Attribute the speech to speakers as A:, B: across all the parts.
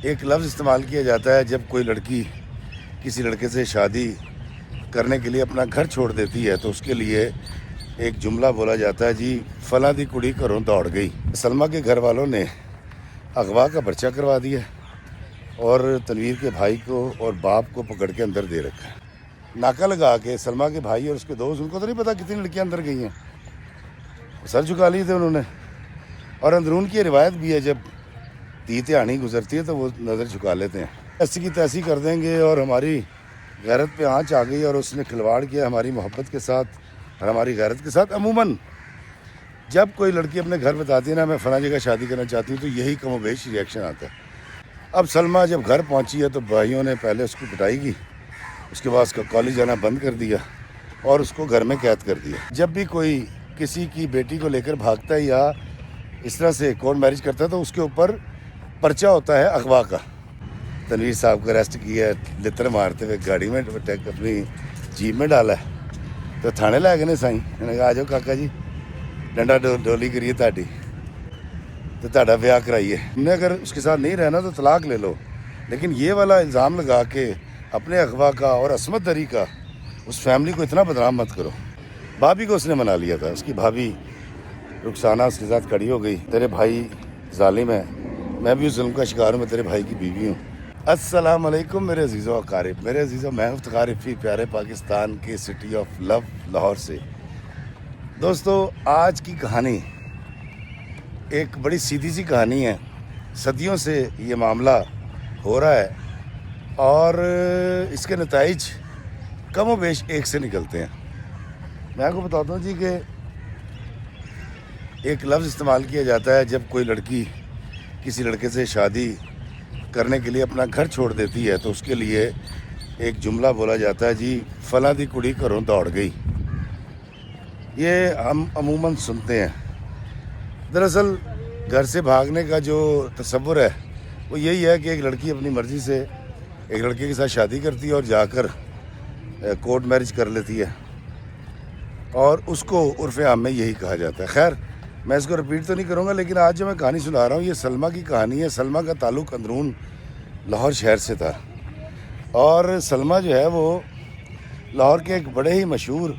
A: ایک لفظ استعمال کیا جاتا ہے جب کوئی لڑکی کسی لڑکے سے شادی کرنے کے لیے اپنا گھر چھوڑ دیتی ہے تو اس کے لیے ایک جملہ بولا جاتا ہے، جی فلاں دی کڑی گھروں دوڑ گئی۔ سلمہ کے گھر والوں نے اغوا کا پرچہ کروا دیا اور تنویر کے بھائی کو اور باپ کو پکڑ کے اندر دے رکھا ہے۔ ناکہ لگا کے سلمہ کے بھائی اور اس کے دوست، ان کو تو نہیں پتا کتنی لڑکیاں اندر گئی ہیں، سر جھکا لیے تھے انہوں نے۔ اور اندرون کی روایت بھی ہے، جب تیتیانی گزرتی ہے تو وہ نظر جھکا لیتے ہیں، ایسی کی تیسی کر دیں گے۔ اور ہماری غیرت پہ آنچ آ گئی اور اس نے کھلواڑ کیا ہماری محبت کے ساتھ اور ہماری غیرت کے ساتھ۔ عموماً جب کوئی لڑکی اپنے گھر بتاتی ہے نا میں فلاں جگہ شادی کرنا چاہتی ہوں، تو یہی کم و بیش ریئیکشن آتا ہے۔ اب سلمہ جب گھر پہنچی ہے تو بھائیوں نے پہلے اس کو پٹائی کی، اس کے بعد اس کا کالج جانا بند کر دیا اور اس کو گھر میں قید کر دیا۔ جب بھی کوئی کسی کی بیٹی کو لے کر بھاگتا ہے یا اس طرح سے کورٹ میرج کرتا ہے تو اس کے اوپر پرچہ ہوتا ہے اغوا کا۔ تنویر صاحب کو اریسٹ کیا ہے، لتر مارتے ہوئے گاڑی میں اپنی جیپ میں ڈالا ہے، تو تھانے لے گئے نے سائیں، انہوں نے کہا آ جاؤ کاکا جی ڈنڈا ڈولی کریے تاڑی تو تہاڈا بیاہ کرائیے، ہم نے اگر اس کے ساتھ نہیں رہنا تو طلاق لے لو۔ لیکن یہ والا الزام لگا کے اپنے اغوا کا اور عصمت دری کا اس فیملی کو اتنا بدنام مت کرو۔ بھابھی کو اس نے منا لیا تھا، اس کی بھابھی رخسانہ اس کے ساتھ کھڑی ہو گئی، تیرے بھائی ظالم ہے، میں بھی اس ظلم کا شکار ہوں، میں تیرے بھائی کی بیوی ہوں۔ السلام علیکم میرے عزیزو اقارب، میرے عزیزو، میں افتخار رفیع پیارے پاکستان کے سٹی آف لو لاہور سے۔ دوستو آج کی کہانی ایک بڑی سیدھی سی کہانی ہے، صدیوں سے یہ معاملہ ہو رہا ہے اور اس کے نتائج کم و بیش ایک سے نکلتے ہیں۔ میں آپ کو بتاتا ہوں جی کہ ایک لفظ استعمال کیا جاتا ہے جب کوئی لڑکی کسی لڑکے سے شادی کرنے کے لیے اپنا گھر چھوڑ دیتی ہے تو اس کے لیے ایک جملہ بولا جاتا ہے، جی فلاں دی کڑی گھروں دوڑ گئی۔ یہ ہم عموماً سنتے ہیں۔ دراصل گھر سے بھاگنے کا جو تصور ہے وہ یہی ہے کہ ایک لڑکی اپنی مرضی سے ایک لڑکے کے ساتھ شادی کرتی ہے اور جا کر کورٹ میرج کر لیتی ہے، اور اس کو عرف عام میں یہی کہا جاتا ہے۔ خیر میں اس کو رپیٹ تو نہیں کروں گا، لیکن آج جو میں کہانی سنا رہا ہوں یہ سلمہ کی کہانی ہے۔ سلمہ کا تعلق اندرون لاہور شہر سے تھا، اور سلمہ جو ہے وہ لاہور کے ایک بڑے ہی مشہور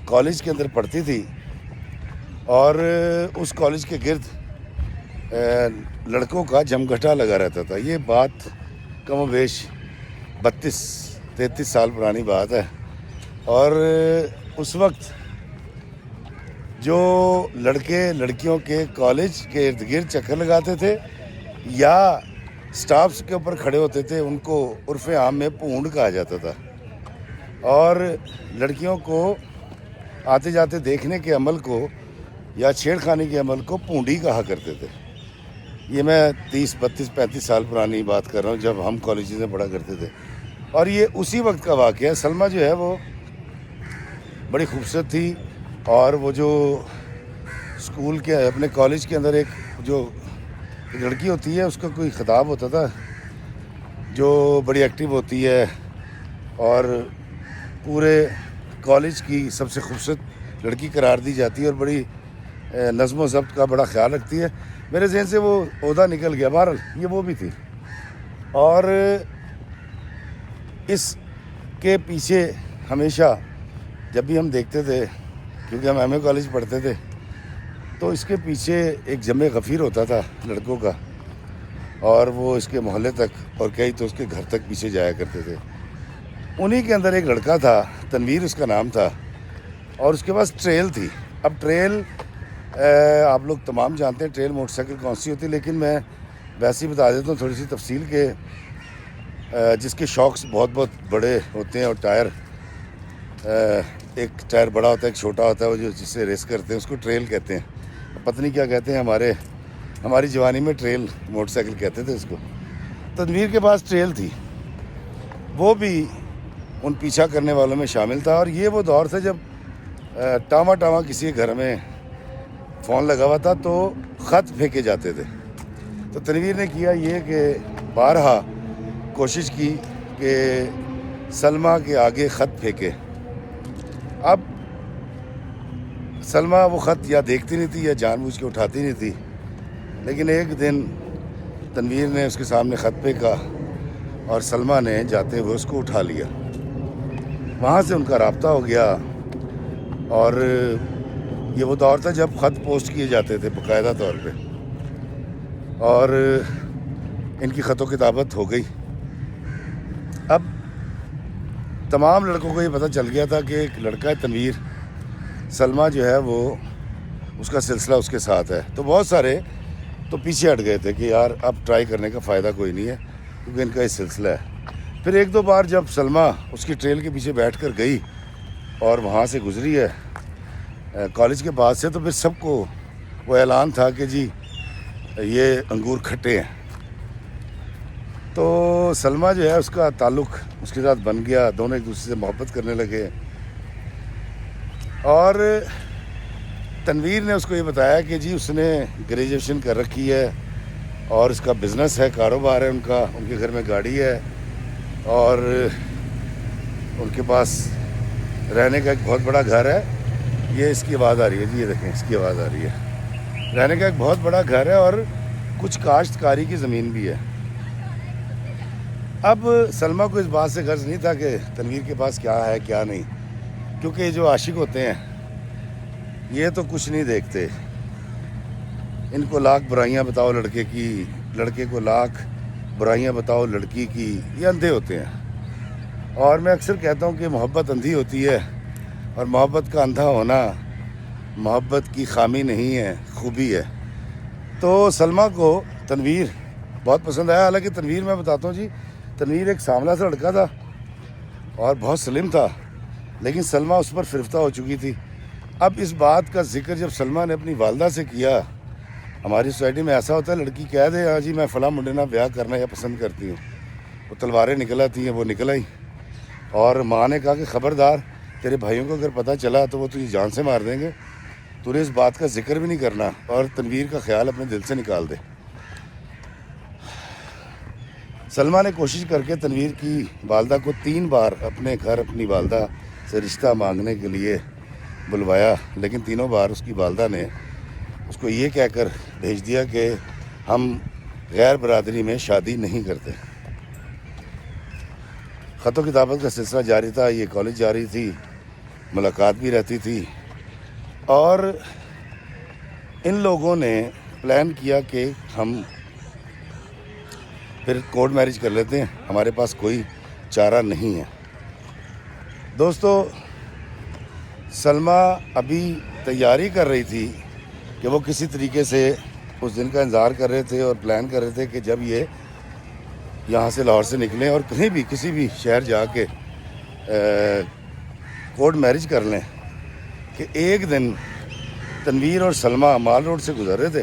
A: کالج کے اندر پڑھتی تھی، اور اس کالج کے گرد لڑکوں کا جمگھٹا لگا رہتا تھا۔ یہ بات کم و بیش 32-33 سال پرانی بات ہے، اور اس وقت جو لڑکے لڑکیوں کے کالج کے ارد گرد چکر لگاتے تھے یا سٹاپس کے اوپر کھڑے ہوتے تھے ان کو عرف عام میں پونڈ کہا جاتا تھا، اور لڑکیوں کو آتے جاتے دیکھنے کے عمل کو یا چھیڑ خانی کے عمل کو پونڈی کہا کرتے تھے۔ یہ میں 30-32-35 سال پرانی بات کر رہا ہوں، جب ہم کالجز میں پڑھا کرتے تھے، اور یہ اسی وقت کا واقعہ ہے۔ سلمہ جو ہے وہ بڑی خوبصورت تھی، اور وہ جو اسکول کے اپنے کالج کے اندر ایک لڑکی ہوتی ہے اس کا کوئی خطاب ہوتا تھا جو بڑی ایکٹیو ہوتی ہے اور پورے کالج کی سب سے خوبصورت لڑکی قرار دی جاتی ہے اور بڑی نظم و ضبط کا بڑا خیال رکھتی ہے۔ میرے ذہن سے وہ عہدہ نکل گیا، بہرحال یہ وہ بھی تھی، اور اس کے پیچھے ہمیشہ جب بھی ہم دیکھتے تھے، کیونکہ ہم ایم اے کالج پڑھتے تھے، تو اس کے پیچھے ایک جمع غفیر ہوتا تھا لڑکوں کا، اور وہ اس کے محلے تک اور کئی تو اس کے گھر تک پیچھے جایا کرتے تھے۔ انہی کے اندر ایک لڑکا تھا، تنویر اس کا نام تھا، اور اس کے پاس ٹریل تھی۔ اب ٹریل آپ لوگ تمام جانتے ہیں ٹریل موٹر سائیکل کون سی ہوتی ہے، لیکن میں ویسے ہی بتا دیتا ہوں تھوڑی سی تفصیل کے جس کے شاکس بہت بہت بڑے ہوتے ہیں، اور ٹائر ایک ٹائر بڑا ہوتا ہے ایک چھوٹا ہوتا ہے، وہ جو جس سے ریس کرتے ہیں اس کو ٹریل کہتے ہیں۔ پتہ نہیں کیا کہتے ہیں، ہماری جوانی میں ٹریل موٹر سائیکل کہتے تھے اس کو۔ تنویر کے پاس ٹریل تھی، وہ بھی ان پیچھا کرنے والوں میں شامل تھا، اور یہ وہ دور تھا جب ٹاما کسی گھر میں فون لگا ہوا تھا تو خط پھینکے جاتے تھے۔ تو تنویر نے کیا یہ کہ بارہا کوشش کی کہ سلمہ کے آگے خط پھینکے۔ اب سلمہ وہ خط یا دیکھتی نہیں تھی یا جان بوجھ کے اٹھاتی نہیں تھی، لیکن ایک دن تنویر نے اس کے سامنے خط پہ کہا اور سلمیٰ نے جاتے ہوئے اس کو اٹھا لیا. وہاں سے ان کا رابطہ ہو گیا اور یہ وہ دور تھا جب خط پوسٹ کیے جاتے تھے باقاعدہ طور پہ، اور ان کی خط و کتابت ہو گئی. اب تمام لڑکوں کو یہ پتہ چل گیا تھا کہ ایک لڑکا ہے تنویر، سلمیٰ جو ہے وہ اس کا سلسلہ اس کے ساتھ ہے. تو بہت سارے تو پیچھے ہٹ گئے تھے کہ یار اب ٹرائی کرنے کا فائدہ کوئی نہیں ہے کیونکہ ان کا یہ سلسلہ ہے. پھر ایک دو بار جب سلمیٰ اس کی ٹریل کے پیچھے بیٹھ کر گئی اور وہاں سے گزری ہے کالج کے بعد سے، تو پھر سب کو وہ اعلان تھا کہ جی یہ انگور کھٹے ہیں. تو سلمیٰ جو ہے اس کا تعلق اس کے ساتھ بن گیا، دونوں ایک دوسرے سے محبت کرنے لگے. اور تنویر نے اس کو یہ بتایا کہ جی اس نے گریجویشن کر رکھی ہے اور اس کا بزنس ہے، کاروبار ہے، ان کے گھر میں گاڑی ہے اور ان کے پاس رہنے کا ایک بہت بڑا گھر ہے. یہ اس کی آواز آ رہی ہے جی، یہ دیکھیں اس کی آواز آ رہی ہے. رہنے کا ایک بہت بڑا گھر ہے اور کچھ کاشتکاری کی زمین بھی ہے. اب سلمیٰ کو اس بات سے غرض نہیں تھا کہ تنویر کے پاس کیا ہے کیا نہیں، کیونکہ یہ جو عاشق ہوتے ہیں یہ تو کچھ نہیں دیکھتے. ان کو لاکھ برائیاں بتاؤ لڑکے کی، لڑکے کو لاکھ برائیاں بتاؤ لڑکی کی، یہ اندھے ہوتے ہیں. اور میں اکثر کہتا ہوں کہ محبت اندھی ہوتی ہے اور محبت کا اندھا ہونا محبت کی خامی نہیں ہے، خوبی ہے. تو سلمیٰ کو تنویر بہت پسند آیا. حالانکہ تنویر میں بتاتا ہوں جی، تنویر ایک سانولا سا لڑکا تھا اور بہت سلم تھا، لیکن سلمیٰ اس پر فرفتہ ہو چکی تھی. اب اس بات کا ذکر جب سلمیٰ نے اپنی والدہ سے کیا، ہماری سوسائٹی میں ایسا ہوتا ہے لڑکی کہہ دے ہاں جی میں فلاں منڈے نہ بیاہ کرنا یا پسند کرتی ہوں، وہ تلواریں نکل آتی ہیں، وہ نکل آئیں. اور ماں نے کہا کہ خبردار تیرے بھائیوں کو اگر پتہ چلا تو وہ تجھے جان سے مار دیں گے، تو نے اس بات کا ذکر بھی نہیں کرنا اور تنویر کا خیال اپنے دل سے نکال دے. سلمیٰ نے کوشش کر کے تنویر کی والدہ کو 3 بار اپنے گھر اپنی والدہ سے رشتہ مانگنے کے لیے بلوایا، لیکن تینوں بار اس کی والدہ نے اس کو یہ کہہ کر بھیج دیا کہ ہم غیر برادری میں شادی نہیں کرتے. خط و کتابت کا سلسلہ جاری تھا، یہ کالج جاری تھی، ملاقات بھی رہتی تھی. اور ان لوگوں نے پلان کیا کہ ہم پھر کورٹ میرج کر لیتے ہیں، ہمارے پاس کوئی چارہ نہیں ہے. دوستو سلمیٰ ابھی تیاری کر رہی تھی کہ وہ کسی طریقے سے اس دن کا انتظار کر رہے تھے اور پلان کر رہے تھے کہ جب یہ یہاں سے لاہور سے نکلیں اور کہیں بھی کسی بھی شہر جا کے کورٹ میرج کر لیں. کہ ایک دن تنویر اور سلمیٰ مال روڈ سے گزر رہے تھے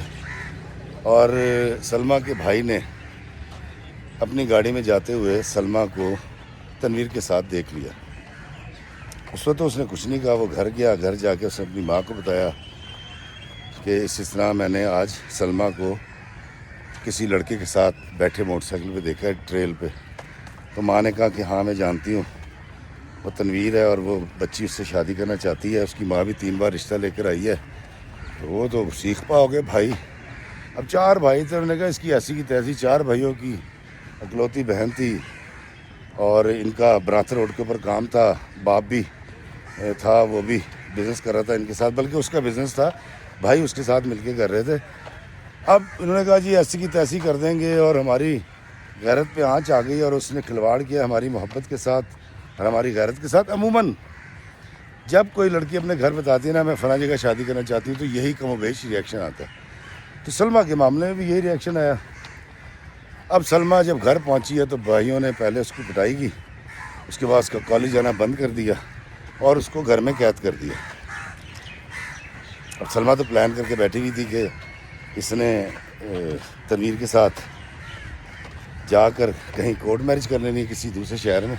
A: اور سلمیٰ کے بھائی نے اپنی گاڑی میں جاتے ہوئے سلمیٰ کو تنویر کے ساتھ دیکھ لیا. اس وقت تو اس نے کچھ نہیں کہا، وہ گھر گیا، گھر جا کے اس نے اپنی ماں کو بتایا کہ اس طرح میں نے آج سلمیٰ کو کسی لڑکے کے ساتھ بیٹھے موٹر سائیکل پہ دیکھا ہے ٹریل پہ. تو ماں نے کہا کہ ہاں میں جانتی ہوں وہ تنویر ہے اور وہ بچی اس سے شادی کرنا چاہتی ہے. اس کی ماں بھی 3 بار رشتہ لے کر آئی ہے. وہ تو سیخ پا ہو گئے بھائی. اب 4 بھائی تھے، انہوں نے کہا اس کی ایسی کی تیسی 4 بھائیوں کی اکلوتی بہن تھی اور ان کا براتھ روڈ کے اوپر کام تھا. باپ بھی تھا، وہ بھی بزنس کر رہا تھا ان کے ساتھ، بلکہ اس کا بزنس تھا، بھائی اس کے ساتھ مل کے کر رہے تھے. اب انہوں نے کہا جی ایسی کی تیسی کر دیں گے اور ہماری غیرت پہ آنچ آ گئی اور اس نے کھلواڑ کیا ہماری محبت کے ساتھ اور ہماری غیرت کے ساتھ. عموماً جب کوئی لڑکی اپنے گھر بتاتی ہے نا میں فلاں جگہ شادی کرنا چاہتی ہوں، تو یہی کم و بیش ریئیکشن آتا ہے. تو سلمیٰ کے معاملے میں بھی یہی ریئیکشن آیا. اب سلمیٰ جب گھر پہنچی ہے تو بھائیوں نے پہلے اس کو پٹائی کی، اس کے بعد اس کا کالج جانا بند کر دیا اور اس کو گھر میں قید کر دیا. اب سلمیٰ تو پلان کر کے بیٹھی ہوئی تھی کہ اس نے تنویر کے ساتھ جا کر کہیں کورٹ میرج کر لینی کسی دوسرے شہر میں.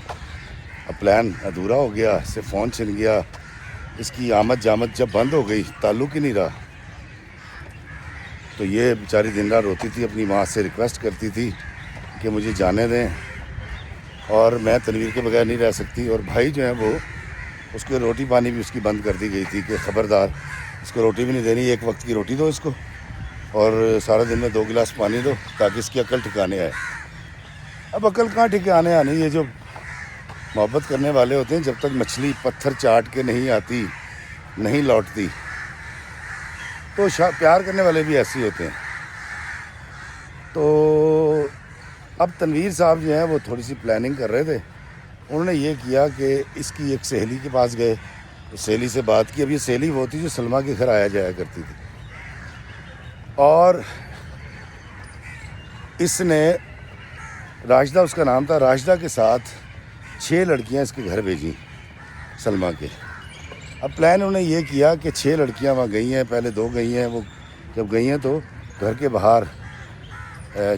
A: اب پلان ادھورا ہو گیا، اس سے فون چھن گیا، اس کی آمد جامد جب بند ہو گئی، تعلق ہی نہیں رہا. تو یہ بیچاری دن رات روتی تھی، اپنی ماں سے ریکویسٹ کرتی تھی کہ مجھے جانے دیں اور میں تنویر کے بغیر نہیں رہ سکتی. اور بھائی جو ہیں وہ اس کو روٹی پانی بھی اس کی بند کر دی گئی تھی کہ خبردار اس کو روٹی بھی نہیں دینی، 1 وقت کی روٹی دو اس کو اور سارا دن میں 2 گلاس پانی دو تاکہ اس کی عقل ٹھکانے آئے. اب عقل کہاں ٹھکانے آنی, یہ جو محبت کرنے والے ہوتے ہیں جب تک مچھلی پتھر چاٹ کے نہیں آتی نہیں لوٹتی, تو پیار کرنے والے بھی ایسے ہوتے ہیں. تو اب تنویر صاحب جو ہیں وہ تھوڑی سی پلاننگ کر رہے تھے. انہوں نے یہ کیا کہ اس کی ایک سہیلی کے پاس گئے, سہیلی سے بات کی. اب یہ سہیلی وہ تھی جو سلمیٰ کے گھر آیا جایا کرتی تھی, اور اس نے راشدہ اس کا نام تھا, راشدہ کے ساتھ 6 لڑکیاں اس کے گھر بھیجیں سلمیٰ کے. اب پلان انہوں نے یہ کیا کہ 6 لڑکیاں وہاں گئی ہیں, پہلے 2 گئی ہیں. وہ جب گئی ہیں تو گھر کے باہر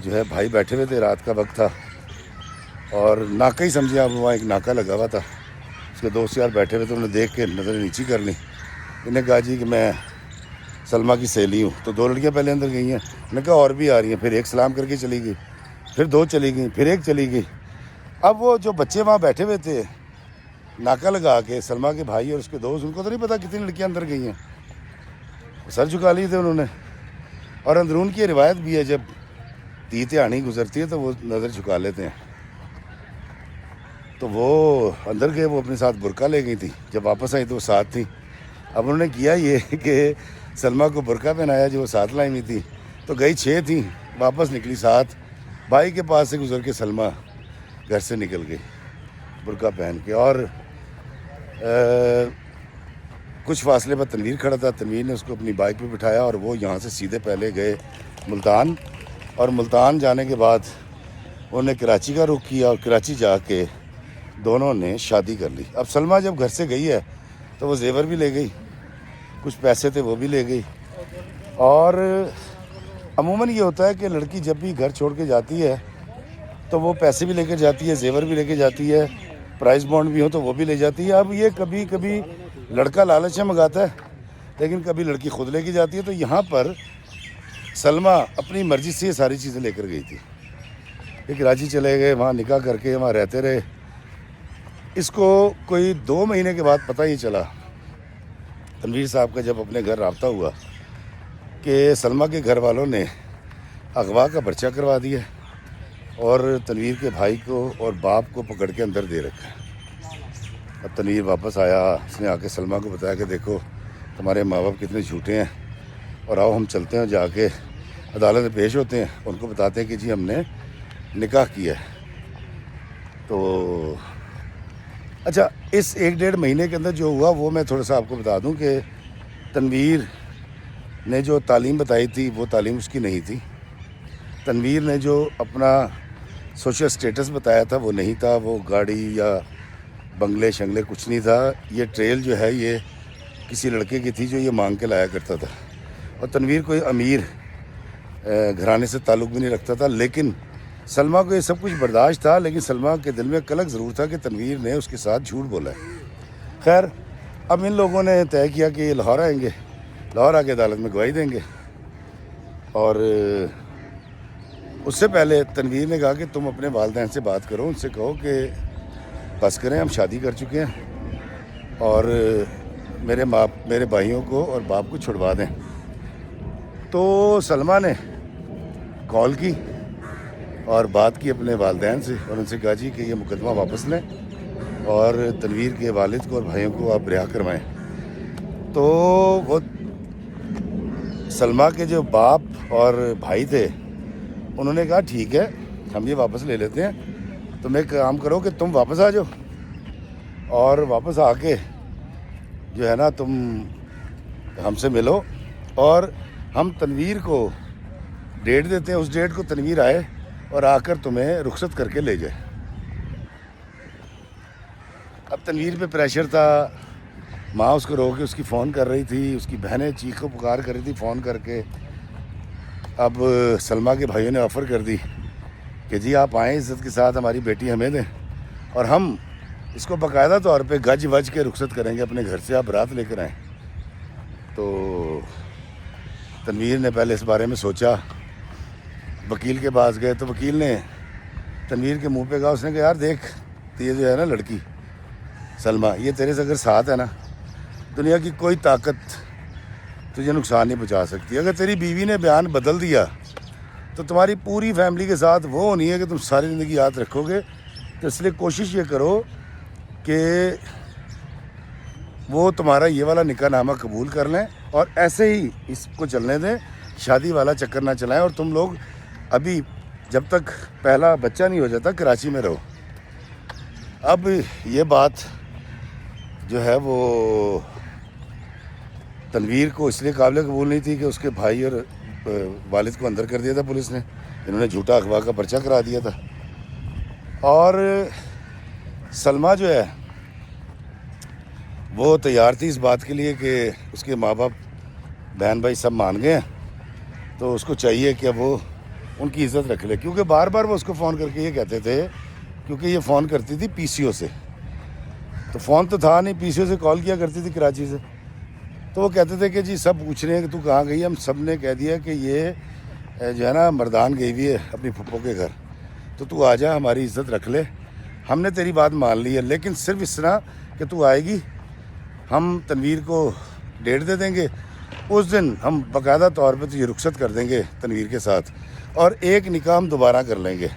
A: جو ہے بھائی بیٹھے ہوئے تھے, رات کا وقت تھا, اور ناکہ ہی سمجھے آپ, وہاں ایک ناکہ لگا ہوا تھا. اس کے دوست یار بیٹھے ہوئے تھے, انہوں نے دیکھ کے نظر نیچی کر لی. انہوں نے کہا جی کہ میں سلمیٰ کی سہیلی ہوں. تو 2 لڑکیاں پہلے اندر گئی ہیں. انہوں نے کہا اور بھی آ رہی ہیں. پھر ایک سلام کر کے چلی گئی, پھر 2 چلی گئیں, پھر ایک چلی گئی. اب وہ جو بچے وہاں بیٹھے ہوئے تھے ناکہ لگا کے, سلمیٰ کے بھائی اور اس کے دوست, ان کو تو نہیں پتا کتنی لڑکیاں اندر گئی ہیں. سر جھکا لیے تھے انہوں نے. اور اندرون کی روایت بھی ہے جب تیتیانی گزرتی ہے تو وہ نظر جھکا لیتے ہیں. تو وہ اندر گئے, وہ اپنے ساتھ برقع لے گئی تھی. جب واپس آئی تو وہ ساتھ تھی. اب انہوں نے کیا یہ کہ سلمیٰ کو برقع پہنایا جو وہ ساتھ لائی ہوئی تھی. تو گئی 6 تھیں, واپس نکلی 7. بھائی کے پاس سے گزر کے سلمیٰ گھر سے نکل گئی برقع پہن کے. اور کچھ فاصلے پر تنویر کھڑا تھا. تنویر نے اس کو اپنی بائک پہ بٹھایا اور وہ یہاں سے سیدھے پہلے گئے ملتان. اور ملتان جانے کے بعد انہوں نے کراچی کا رخ کیا, اور کراچی جا کے دونوں نے شادی کر لی. اب سلمیٰ جب گھر سے گئی ہے تو وہ زیور بھی لے گئی, کچھ پیسے تھے وہ بھی لے گئی. اور عموماً یہ ہوتا ہے کہ لڑکی جب بھی گھر چھوڑ کے جاتی ہے تو وہ پیسے بھی لے کے جاتی ہے, زیور بھی لے کے جاتی ہے, پرائز بانڈ بھی ہو تو وہ بھی لے جاتی ہے. اب یہ کبھی کبھی لڑکا لالچ میں منگاتا ہے, لیکن کبھی لڑکی خود لے کے جاتی ہے. تو یہاں پر سلمیٰ اپنی مرضی سے یہ ساری چیزیں لے کر گئی تھی. یہ کراچی چلے گئے, وہاں نکاح کر کے وہاں رہتے رہے. اس کو کوئی 2 مہینے کے بعد پتہ ہی چلا تنویر صاحب کا, جب اپنے گھر رابطہ ہوا, کہ سلمیٰ کے گھر والوں نے اغوا کا پرچہ کروا دیا اور تنویر کے بھائی کو اور باپ کو پکڑ کے اندر دے رکھا. اب تنویر واپس آیا, اس نے آ کے سلمیٰ کو بتایا کہ دیکھو تمہارے ماں باپ کتنے جھوٹے ہیں, اور آؤ ہم چلتے ہیں, جا کے عدالت میں پیش ہوتے ہیں, ان کو بتاتے ہیں کہ جی ہم نے نکاح کیا ہے. تو اچھا, اس 1-1.5 مہینے کے اندر جو ہوا وہ میں تھوڑا سا آپ کو بتا دوں کہ تنویر نے جو تعلیم بتائی تھی وہ تعلیم اس کی نہیں تھی. تنویر نے جو اپنا سوشل سٹیٹس بتایا تھا وہ نہیں تھا. وہ گاڑی یا بنگلے شنگلے کچھ نہیں تھا. یہ ٹریل جو ہے یہ کسی لڑکے کی تھی جو یہ مانگ کے لایا کرتا تھا. اور تنویر کوئی امیر گھرانے سے تعلق بھی نہیں رکھتا تھا. لیکن سلمیٰ کو یہ سب کچھ برداشت تھا, لیکن سلمیٰ کے دل میں کلک ضرور تھا کہ تنویر نے اس کے ساتھ جھوٹ بولا ہے. خیر, اب ان لوگوں نے طے کیا کہ یہ لاہور آئیں گے, لاہور آ کے عدالت میں گواہی دیں گے. اور اس سے پہلے تنویر نے کہا کہ تم اپنے والدین سے بات کرو, ان سے کہو کہ بس کریں, ہم شادی کر چکے ہیں اور میرے بھائیوں کو اور باپ کو چھڑوا دیں. تو سلمیٰ نے کال کی اور بات کی اپنے والدین سے, اور ان سے کہا جی کہ یہ مقدمہ واپس لیں اور تنویر کے والد کو اور بھائیوں کو آپ رہا کروائیں. تو وہ سلمیٰ کے جو باپ اور بھائی تھے انہوں نے کہا ٹھیک ہے ہم یہ واپس لے لیتے ہیں, تم ایک کام کرو کہ تم واپس آ جاؤ, اور واپس آ کے جو ہے نا تم ہم سے ملو, اور ہم تنویر کو ڈیٹ دیتے ہیں, اس ڈیٹ کو تنویر آئے اور آ کر تمہیں رخصت کر کے لے جائے. اب تنویر پہ پریشر تھا, ماں اس کو رو کے اس کی فون کر رہی تھی, اس کی بہنیں چیخ و پکار کر رہی تھی فون کر کے. اب سلمیٰ کے بھائیوں نے آفر کر دی کہ جی آپ آئیں عزت کے ساتھ, ہماری بیٹی ہمیں دیں, اور ہم اس کو باقاعدہ طور پہ گج وج کے رخصت کریں گے اپنے گھر سے, آپ برات لے کر آئیں. تو تنویر نے پہلے اس بارے میں سوچا, وکیل کے پاس گئے تو وکیل نے تنویر کے منہ پہ کہا, اس نے کہا یار دیکھ یہ جو ہے نا لڑکی سلمیٰ, یہ تیرے سے اگر ساتھ ہے نا, دنیا کی کوئی طاقت تجھے نقصان نہیں پہنچا سکتی. اگر تیری بیوی نے بیان بدل دیا تو تمہاری پوری فیملی کے ساتھ وہ ہونی ہے کہ تم ساری زندگی یاد رکھو گے. تو اس لیے کوشش یہ کرو کہ وہ تمہارا یہ والا نکاح نامہ قبول کر لیں اور ایسے ہی اس کو چلنے دیں, شادی والا چکر نہ چلائیں. اور تم لوگ ابھی جب تک پہلا بچہ نہیں ہو جاتا کراچی میں رہو. اب یہ بات جو ہے وہ تنویر کو اس لیے قابل قبول نہیں تھی کہ اس کے بھائی اور والد کو اندر کر دیا تھا پولیس نے, انہوں نے جھوٹا اغوا کا پرچہ کرا دیا تھا. اور سلمیٰ جو ہے وہ تیار تھی اس بات کے لیے کہ اس کے ماں باپ بہن بھائی سب مان گئے ہیں, تو اس کو چاہیے کہ وہ ان کی عزت رکھ لے. کیونکہ بار بار وہ اس کو فون کر کے یہ کہتے تھے, کیونکہ یہ فون کرتی تھی پی سی او سے, تو فون تو تھا نہیں, پی سی او سے کال کیا کرتی تھی کراچی سے. تو وہ کہتے تھے کہ جی سب پوچھ رہے ہیں کہ تو کہاں گئی. ہم سب نے کہہ دیا کہ یہ جو ہے نا مردان گئی ہوئی ہے اپنی پھپھو کے گھر, تو آ جا, ہماری عزت رکھ لے. ہم نے تیری بات مان لی ہے, لیکن صرف اس طرح کہ تو آئے گی, ہم تنویر کو ڈیٹ دے دیں گے, اس دن ہم باقاعدہ طور پہ تجھے رخصت کر دیں گے تنویر کے ساتھ, اور ایک نکاح ہم دوبارہ کر لیں گے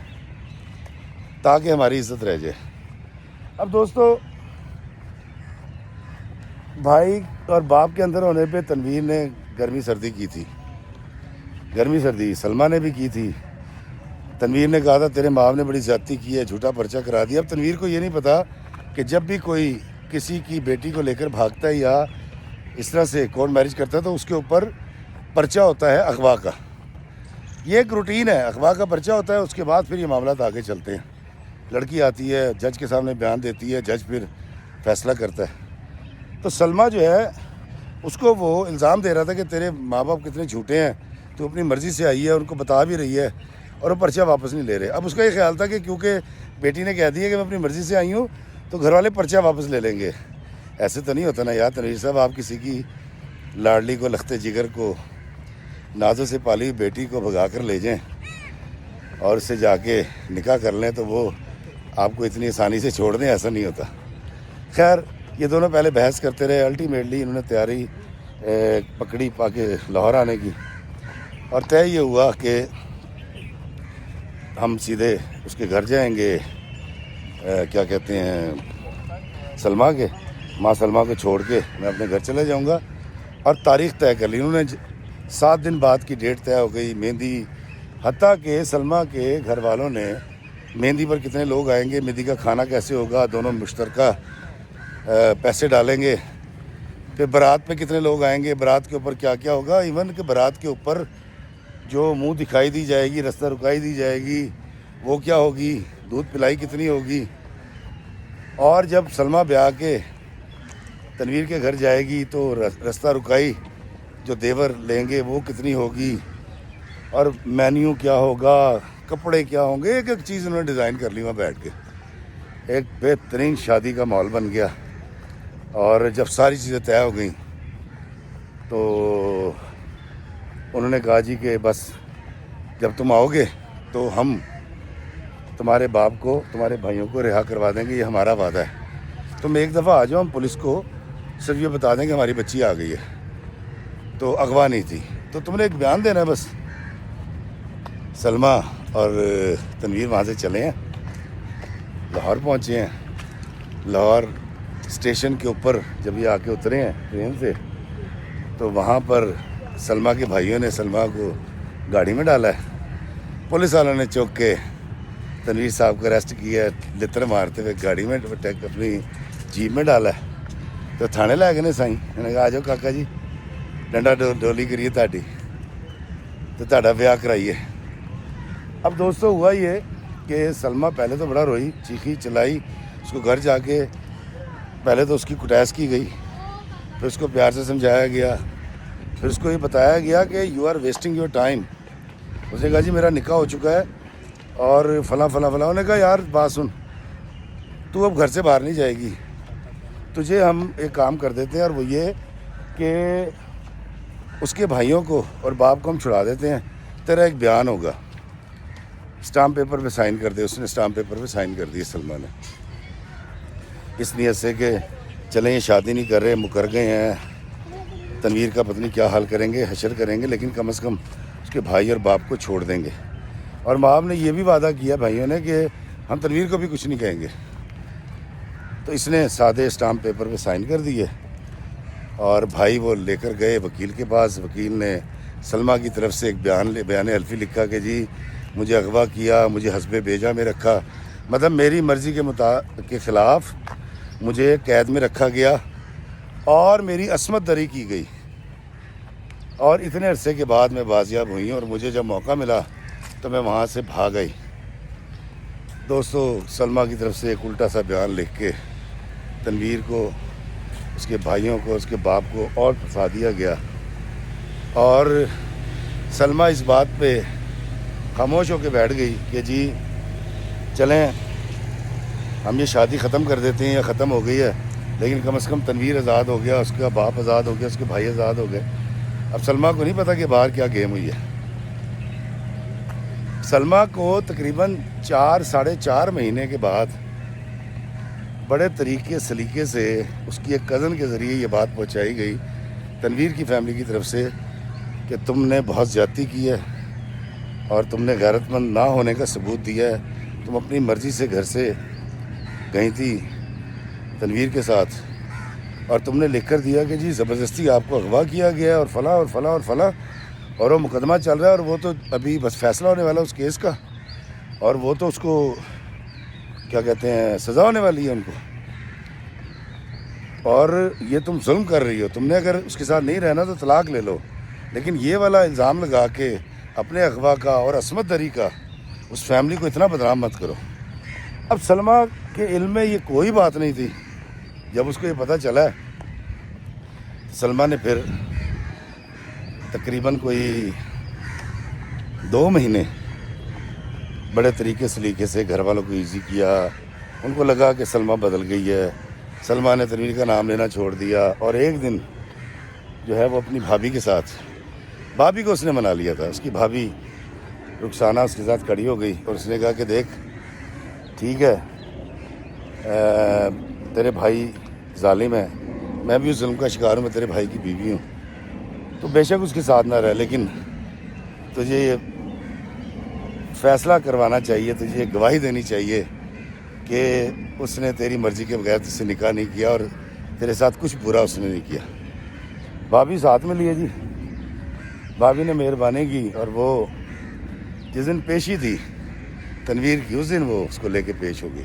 A: تاکہ ہماری عزت رہ جائے. اب دوستو, بھائی اور باپ کے اندر ہونے پہ تنویر نے گرمی سردی کی تھی. گرمی سردی سلمیٰ نے بھی کی تھی. تنویر نے کہا تھا تیرے ماں باپ نے بڑی زیادتی کی ہے, جھوٹا پرچہ کرا دیا. اب تنویر کو یہ نہیں پتا کہ جب بھی کوئی کسی کی بیٹی کو لے کر بھاگتا ہے یا اس طرح سے کورٹ میرج کرتا ہے تو اس کے اوپر پرچہ ہوتا ہے اغوا کا. یہ ایک روٹین ہے, اغوا کا پرچہ ہوتا ہے, اس کے بعد پھر یہ معاملات آگے چلتے ہیں. لڑکی آتی ہے, جج کے سامنے بیان دیتی ہے, جج پھر فیصلہ کرتا ہے. تو سلمیٰ جو ہے اس کو وہ الزام دے رہا تھا کہ تیرے ماں باپ کتنے جھوٹے ہیں, تو اپنی مرضی سے آئی ہے, ان کو بتا بھی رہی ہے اور وہ پرچہ واپس نہیں لے رہے. اب اس کا یہ خیال تھا کہ کیونکہ بیٹی نے کہہ دیا کہ میں اپنی مرضی سے آئی ہوں تو گھر والے پرچہ واپس لے لیں گے. ایسے تو نہیں ہوتا نا یار تنویر صاحب, آپ کسی کی لاڈلی کو, لخت جگر کو, نازوں سے پالی ہوئی بیٹی کو بھگا کر لے جائیں اور اس سے جا کے نکاح کر لیں تو وہ آپ کو اتنی آسانی سے چھوڑ دیں, ایسا نہیں ہوتا. خیر یہ دونوں پہلے بحث کرتے رہے, الٹیمیٹلی انہوں نے تیاری پکڑی پا کے لاہور آنے کی, اور طے یہ ہوا کہ ہم سیدھے اس کے گھر جائیں گے, کیا کہتے ہیں, سلمیٰ کے, ماں سلمیٰ کو چھوڑ کے میں اپنے گھر چلے جاؤں گا. اور تاریخ طے کر لی انہوں نے, 7 دن بعد کی ڈیٹ طے ہو گئی, مہندی. حتیٰ کہ سلمیٰ کے گھر والوں نے مہندی پر کتنے لوگ آئیں گے, مہندی کا کھانا کیسے ہوگا, دونوں مشترکہ پیسے ڈالیں گے, پھر بارات پہ کتنے لوگ آئیں گے, بارات کے اوپر کیا کیا ہوگا, ایون کہ بارات کے اوپر جو منہ دکھائی دی جائے گی, رستہ رکائی دی جائے گی, وہ کیا ہوگی, دودھ پلائی کتنی ہوگی. اور جب سلمیٰ بیاہ کے تنویر کے گھر جائے گی تو رستہ رکائی جو دیور لیں گے وہ کتنی ہوگی, اور مینیو کیا ہوگا, کپڑے کیا ہوں گے, ایک ایک چیز انہوں نے ڈیزائن کر لی وہاں بیٹھ کے. ایک بہترین شادی کا ماحول بن گیا. اور جب ساری چیزیں طے ہو گئیں تو انہوں نے کہا جی کہ بس جب تم آؤ گے تو ہم تمہارے باپ کو, تمہارے بھائیوں کو رہا کروا دیں گے, یہ ہمارا وعدہ ہے. تم ایک دفعہ آ جاؤ, ہم پولیس کو صرف یہ بتا دیں کہ ہماری بچی آ گئی ہے, تو اغوا نہیں تھی, تو تم نے ایک بیان دینا ہے بس. سلمیٰ اور تنویر وہاں سے چلے ہیں, لاہور پہنچے ہیں. لاہور اسٹیشن کے اوپر جب یہ آ کے اترے ہیں ٹرین سے, تو وہاں پر سلمیٰ کے بھائیوں نے سلمیٰ کو گاڑی میں ڈالا ہے. پولیس والوں نے چوک کے تنویر صاحب کو اریسٹ کیا ہے, لتر مارتے ہوئے گاڑی میں اپنی جیپ میں ڈالا ہے. تو تھانے لے گئے نے سائیں, انہوں نے کہا آ جاؤ کاکا جی, ڈنڈا ڈولی کریے تہاڈی تو تہاڈا بیاہ کرائیے. اب دوستو ہوا یہ کہ سلمیٰ پہلے تو بڑا روئی, چیخی چلائی. اس کو گھر جا کے پہلے تو اس کی کٹیس کی گئی, پھر اس کو پیار سے سمجھایا گیا, پھر اس کو یہ بتایا گیا کہ you are wasting your time. اس نے کہا جی میرا نکاح ہو چکا ہے اور فلاں فلاں فلاں. انہوں نے کہا یار بات سن, تو اب گھر سے باہر نہیں جائے گی, تجھے ہم ایک کام کر دیتے ہیں, اور وہ یہ کہ اس کے بھائیوں کو اور باپ کو ہم چھڑا دیتے ہیں, تیرا ایک بیان ہوگا, اسٹامپ پیپر پہ سائن کر دے. اس نے اسٹامپ پیپر پہ سائن کر دی سلمیٰ نے, اس نیت سے کہ چلیں یہ شادی نہیں کر رہے, مکر گئے ہیں, تنویر کا پتہ نہیں کیا حال کریں گے، حشر کریں گے، لیکن کم از کم اس کے بھائی اور باپ کو چھوڑ دیں گے۔ اور ماں باپ نے یہ بھی وعدہ کیا بھائیوں نے کہ ہم تنویر کو بھی کچھ نہیں کہیں گے۔ تو اس نے سادے اسٹامپ پیپر پہ سائن کر دیے اور بھائی وہ لے کر گئے وکیل کے پاس۔ وکیل نے سلمیٰ کی طرف سے ایک بیان حلفی لکھا کہ جی مجھے اغوا کیا، مجھے حسب بیجا میں رکھا، مطلب میری مرضی کے خلاف مجھے قید میں رکھا گیا اور میری عصمت دری کی گئی، اور اتنے عرصے کے بعد میں بازیاب ہوئی، اور مجھے جب موقع ملا تو میں وہاں سے بھاگ گئی۔ دوستو، سلمیٰ کی طرف سے ایک الٹا سا بیان لکھ کے تنویر کو، اس کے بھائیوں کو، اس کے باپ کو اور پھنسا دیا گیا، اور سلمیٰ اس بات پہ خاموش ہو کے بیٹھ گئی کہ جی چلیں ہم یہ شادی ختم کر دیتے ہیں، یا ختم ہو گئی ہے، لیکن کم از کم تنویر آزاد ہو گیا، اس کا باپ آزاد ہو گیا، اس کے بھائی آزاد ہو گئے۔ اب سلمیٰ کو نہیں پتہ کہ باہر کیا گیم ہوئی ہے۔ سلمیٰ کو تقریباً 4.5 مہینے کے بعد بڑے طریقے سلیقے سے اس کی ایک کزن کے ذریعے یہ بات پہنچائی گئی تنویر کی فیملی کی طرف سے کہ تم نے بہت زیادتی کی ہے اور تم نے غیرت مند نہ ہونے کا ثبوت دیا ہے، تم اپنی مرضی سے گھر سے گئی تھی تنویر کے ساتھ، اور تم نے لکھ کر دیا کہ جی زبردستی آپ کو اغوا کیا گیا ہے اور فلاں اور فلاں اور فلاں، اور وہ مقدمہ چل رہا ہے، اور وہ تو ابھی بس فیصلہ ہونے والا اس کیس کا، اور وہ تو اس کو کیا کہتے ہیں سزا ہونے والی ہے ان کو، اور یہ تم ظلم کر رہی ہو، تم نے اگر اس کے ساتھ نہیں رہنا تو طلاق لے لو، لیکن یہ والا الزام لگا کے اپنے اغوا کا اور عصمت دری کا اس فیملی کو اتنا بدنام مت کرو۔ اب سلمیٰ کے علم میں یہ کوئی بات نہیں تھی۔ جب اس کو یہ پتہ چلا ہے، سلمیٰ نے پھر تقریباً کوئی 2 مہینے بڑے طریقے سلیقے سے گھر والوں کو ایزی کیا۔ ان کو لگا کہ سلمیٰ بدل گئی ہے، سلمیٰ نے تنویر کا نام لینا چھوڑ دیا، اور ایک دن جو ہے وہ اپنی بھابھی کے ساتھ، بھابھی کو اس نے منا لیا تھا، اس کی بھابھی رخسانہ اس کے ساتھ کھڑی ہو گئی اور اس نے کہا کہ دیکھ ٹھیک ہے تیرے بھائی ظالم ہے، میں بھی اس ظلم کا شکار ہوں، میں تیرے بھائی کی بیوی ہوں، تو بے شک اس کے ساتھ نہ رہ، لیکن تجھے یہ فیصلہ کروانا چاہیے، تجھے یہ گواہی دینی چاہیے کہ اس نے تیری مرضی کے بغیر تجھ سے نکاح نہیں کیا اور تیرے ساتھ کچھ برا اس نے نہیں کیا۔ بھابھی ساتھ میں لیے جی، بھابھی نے مہربانی کی، اور وہ جس دن پیشی تھی تنویر کی اس دن وہ اس کو لے کے پیش ہو گئی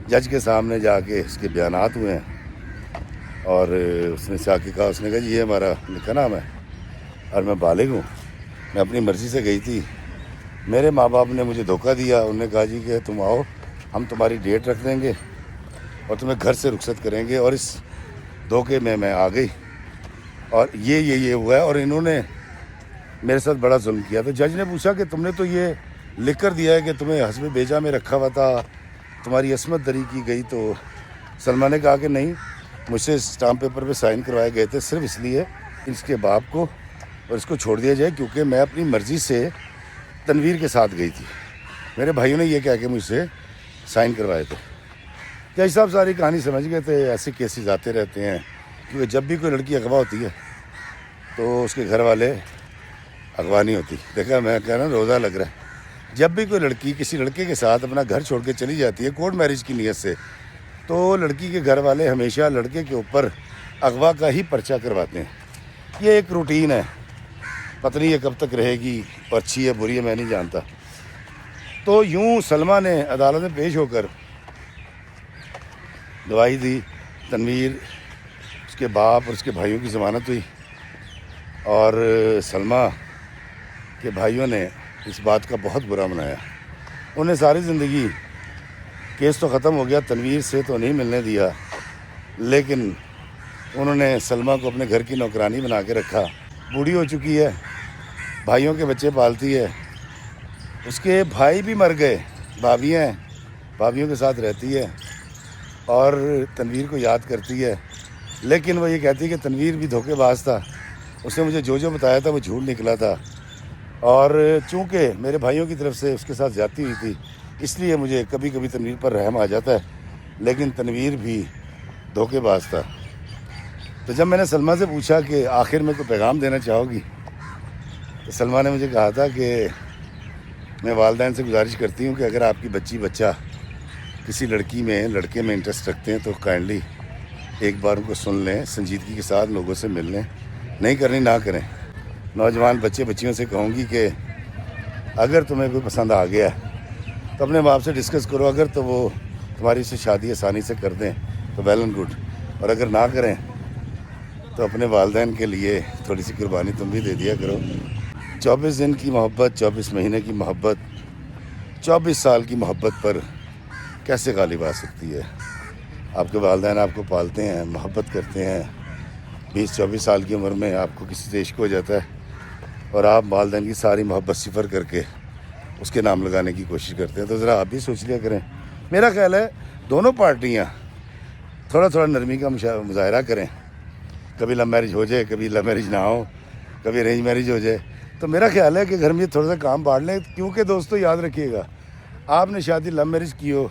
A: جج کے سامنے، جا کے اس کے بیانات ہوئے ہیں، اور اس نے جا کے کہا، اس نے کہا جی یہ ہمارا نکاح نام ہے اور میں بالغ ہوں، میں اپنی مرضی سے گئی تھی، میرے ماں باپ نے مجھے دھوکہ دیا، انہوں نے کہا جی کہ تم آؤ، ہم تمہاری ڈیٹ رکھ دیں گے اور تمہیں گھر سے رخصت کریں گے، اور اس دھوکے میں آ گئی، اور یہ ہوا ہے، اور انہوں نے میرے ساتھ بڑا ظلم کیا۔ تو جج نے پوچھا کہ تم نے تو یہ لکھ کر دیا ہے کہ تمہیں حسب بیجا میں رکھا ہوا تھا، تمہاری عصمت دری کی گئی، تو سلمیٰ نے کہا کہ نہیں، مجھ سے اسٹامپ پیپر پہ سائن کروائے گئے تھے صرف اس لیے اس کے باپ کو اور اس کو چھوڑ دیا جائے، کیونکہ میں اپنی مرضی سے تنویر کے ساتھ گئی تھی، میرے بھائیوں نے یہ کہہ کے مجھ سے سائن کروائے تھے۔ جج صاحب ساری کہانی سمجھ گئے تھے، ایسے کیسز آتے رہتے ہیں، کیونکہ جب بھی کوئی لڑکی اغوا ہوتی ہے تو اس کے گھر والے اغوا نہیں ہوتی۔ دیکھا میں کہہ رہا ہوں روزہ لگ رہا ہے، جب بھی کوئی لڑکی کسی لڑکے کے ساتھ اپنا گھر چھوڑ کے چلی جاتی ہے کورٹ میرج کی نیت سے، تو لڑکی کے گھر والے ہمیشہ لڑکے کے اوپر اغوا کا ہی پرچہ کرواتے ہیں۔ یہ ایک روٹین ہے، پتہ نہیں یہ کب تک رہے گی، اور اچھی ہے بری ہے میں نہیں جانتا۔ تو یوں سلمیٰ نے عدالت میں پیش ہو کر گواہی دی، تنویر، اس کے باپ اور اس کے بھائیوں کی ضمانت ہوئی، اور سلمیٰ کے بھائیوں نے اس بات کا بہت برا منایا۔ انہیں ساری زندگی کیس تو ختم ہو گیا، تنویر سے تو نہیں ملنے دیا، لیکن انہوں نے سلمیٰ کو اپنے گھر کی نوکرانی بنا کے رکھا، بوڑھی ہو چکی ہے، بھائیوں کے بچے پالتی ہے، اس کے بھائی بھی مر گئے، بھابھیاں ہیں، بھابھیوں کے ساتھ رہتی ہے اور تنویر کو یاد کرتی ہے، لیکن وہ یہ کہتی ہے کہ تنویر بھی دھوکے باز تھا، اس نے مجھے جو بتایا تھا وہ جھوٹ نکلا تھا، اور چونکہ میرے بھائیوں کی طرف سے اس کے ساتھ زیادتی ہوئی تھی اس لیے مجھے کبھی کبھی تنویر پر رحم آ جاتا ہے، لیکن تنویر بھی دھوکے باز تھا۔ تو جب میں نے سلمیٰ سے پوچھا کہ آخر میں کوئی پیغام دینا چاہو گی، تو سلمیٰ نے مجھے کہا تھا کہ میں والدین سے گزارش کرتی ہوں کہ اگر آپ کی بچہ کسی لڑکے میں انٹرسٹ رکھتے ہیں تو کائنڈلی ایک بار ان کو سن لیں، سنجیدگی کے ساتھ لوگوں سے مل لیں، نہیں کرنی نہ کریں۔ نوجوان بچیوں سے کہوں گی کہ اگر تمہیں کوئی پسند آ گیا تو اپنے باپ سے ڈسکس کرو، اگر تو وہ تمہاری سے شادی آسانی سے کر دیں تو ویل اینڈ گڈ، اور اگر نہ کریں تو اپنے والدین کے لیے تھوڑی سی قربانی تم بھی دے دیا کرو۔ 24 دن کی محبت، 24 مہینے کی محبت، 24 سال کی محبت پر کیسے غالب آ سکتی ہے؟ آپ کے والدین آپ کو پالتے ہیں، محبت کرتے ہیں، 20-24 سال کی عمر میں آپ کو کسی سے عشق ہو جاتا ہے اور آپ والدین کی ساری محبت صفر کر کے اس کے نام لگانے کی کوشش کرتے ہیں۔ تو ذرا آپ بھی سوچ لیا کریں۔ میرا خیال ہے دونوں پارٹیاں تھوڑا نرمی کا مظاہرہ کریں، کبھی لو میرج ہو جائے، کبھی لو میرج نہ ہو، کبھی ارینج میرج ہو جائے، تو میرا خیال ہے کہ گھر میں تھوڑا سا کام بانٹ لیں، کیونکہ دوستو یاد رکھیے گا، آپ نے شادی لو میرج کی ہو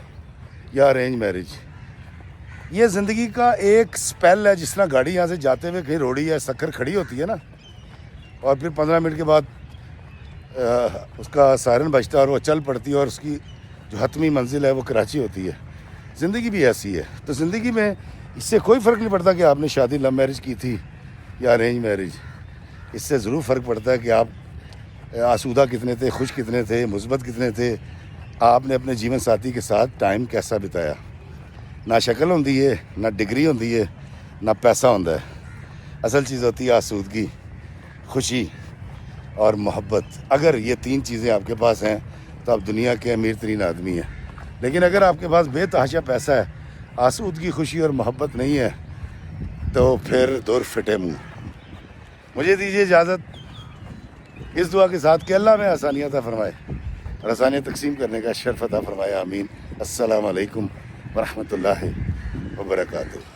A: یا ارینج میرج، یہ زندگی کا ایک سپیل ہے۔ جس طرح گاڑی یہاں سے جاتے ہوئے کہیں روڑی یا سکر کھڑی ہوتی ہے نا، اور پھر 15 منٹ کے بعد اس کا سائرن بجتا ہے اور وہ چل پڑتی ہے، اور اس کی جو حتمی منزل ہے وہ کراچی ہوتی ہے۔ زندگی بھی ایسی ہے۔ تو زندگی میں اس سے کوئی فرق نہیں پڑتا کہ آپ نے شادی لو میرج کی تھی یا ارینج میرج، اس سے ضرور فرق پڑتا ہے کہ آپ آسودہ کتنے تھے، خوش کتنے تھے، مثبت کتنے تھے، آپ نے اپنے جیون ساتھی کے ساتھ ٹائم کیسا بتایا۔ نہ شکل ہوتی ہے، نہ ڈگری ہوتی ہے، نہ پیسہ ہوتا ہے، اصل چیز ہوتی ہے آسودگی، خوشی اور محبت۔ اگر یہ 3 چیزیں آپ کے پاس ہیں تو آپ دنیا کے امیر ترین آدمی ہیں۔ لیکن اگر آپ کے پاس بے تحاشا پیسہ ہے، آسودگی، خوشی اور محبت نہیں ہے، تو پھر دور فٹے منہ۔ مجھے دیجیے اجازت اس دعا کے ساتھ کہ اللہ میں آسانیاں عطا فرمائے اور آسانیاں تقسیم کرنے کا شرف عطا فرمائے، آمین۔ السلام علیکم ورحمۃ اللہ وبرکاتہ۔